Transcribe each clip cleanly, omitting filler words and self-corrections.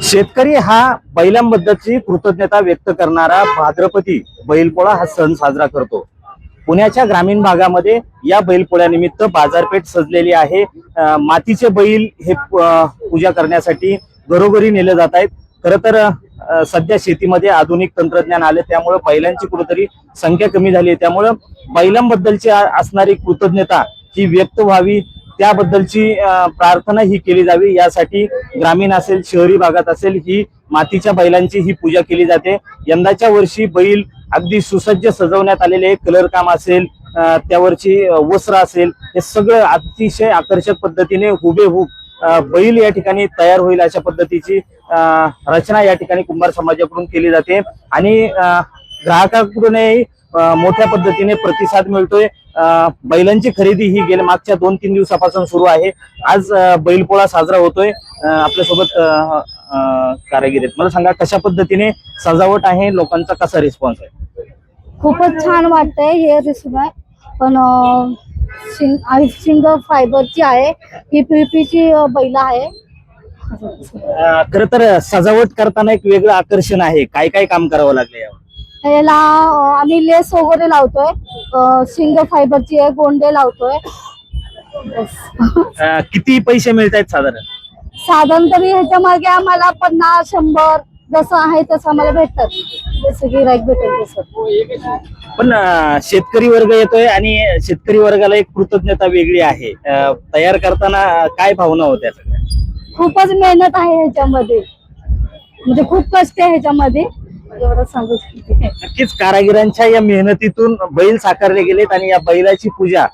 शेतकरी हा बैलांबद्दलची कृतज्ञता व्यक्त करणारा भाद्रपदी बैलपोळा हा सण साजरा करतो. पुण्याच्या ग्रामीण भागामध्ये या बैलपोळ्यानिमित्त बाजारपेठ सजलेली आहे. मातीचे बैल हे पूजा करण्यासाठी घरोघरी नेले जात आहेत. खरं तर सध्या शेतीमध्ये आधुनिक तंत्रज्ञान आले, त्यामुळे बैलांची कुठेतरी संख्या कमी झाली आहे. त्यामुळे बैलांबद्दलची असणारी कृतज्ञता ही व्यक्त व्हावी, त्याबद्दलची प्रार्थना ही केली जावी, यासाठी ग्रामीण असेल शहरी भागात असेल ही मातीच्या बैलांची ही पूजा केली जाते. यंदाच्या वर्षी बैल अगदी सुसज्ज सजवण्यात आलेले कलर काम असेल, त्यावरची वस्त्र असेल, हे सगळं अतिशय आकर्षक पद्धतीने हुबेहूब बैल या ठिकाणी तयार होईल अशा पद्धतीची रचना या ठिकाणी कुंभार समाजाकडून केली जाते आणि ग्राहकांकडूनही मोठ्या पद्धतीने प्रतिसाद मिळतोय. बैलांची खरेदी ही गेल्या मागच्या 2-3 दिवसापासून सुरू आहे. आज बैलपोळा साजरा होतोय. आपल्यासोबत कारागीर आहेत. मला सांगा, कशा पद्धतीने सजावट आहे, लोकांचा कसा रिस्पॉन्स आहे? खूपच छान वाटतंय हे रिस्पॉन्स. पण शिंग फायबरची आहे, ही पीपीची बैल आहे. खरं तर सजावट करताना एक वेगळं आकर्षण आहे. काय काय काम करावं लागलं यावर? याला आम्ही लेस वगैरे लावतोय, शिंग फायबरची आहे, गोंडे लावतोय. किती पैसे मिळत आहेत साधारण? साधारण तरी ह्याच्या मागे आम्हाला 50-100 जसं आहे तसं आम्हाला भेटतात, जसं गिराईक भेटेल तसं. पण शेतकरी वर्ग येतोय आणि शेतकरी वर्गाला एक कृतज्ञता वेगळी आहे. तयार करताना काय भावना होत्या सगळ्या? खूपच मेहनत आहे ह्याच्यामध्ये, म्हणजे खूप कष्ट आहे ह्याच्यामध्ये, एवढं सांगू शकते. नक्कीच कारागिरांच्या या मेहनतीतून बैल साकारले गेलेत आणि या बैलाची पूजा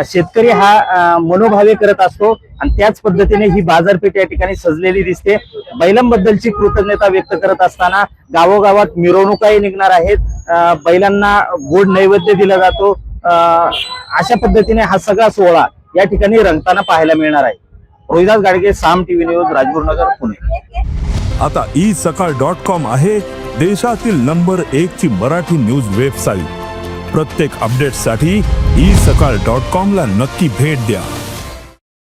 शेतकरी हा मनोभावे करत असतो आणि त्याच पद्धतीने ही बाजारपेठ या ठिकाणी सजलेली दिसते. बैलांबद्दलची कृतज्ञता व्यक्त करत असताना गावोगावात मिरवणुकाही निघणार आहेत. बैलांना गोड नैवेद्य दिला जातो. अशा पद्धतीने हा सगळा सोहळा या ठिकाणी रंगताना पाहायला मिळणार आहे. रोहिदास गाडगे, साम टीव्ही न्यूज, राजगुरुनगर, पुणे. आता isakal.com आहे देशातील नंबर 1 ची मराठी न्यूज वेबसाईट. प्रत्येक अपडेटसाठी isakal.com ला नक्की भेट द्या.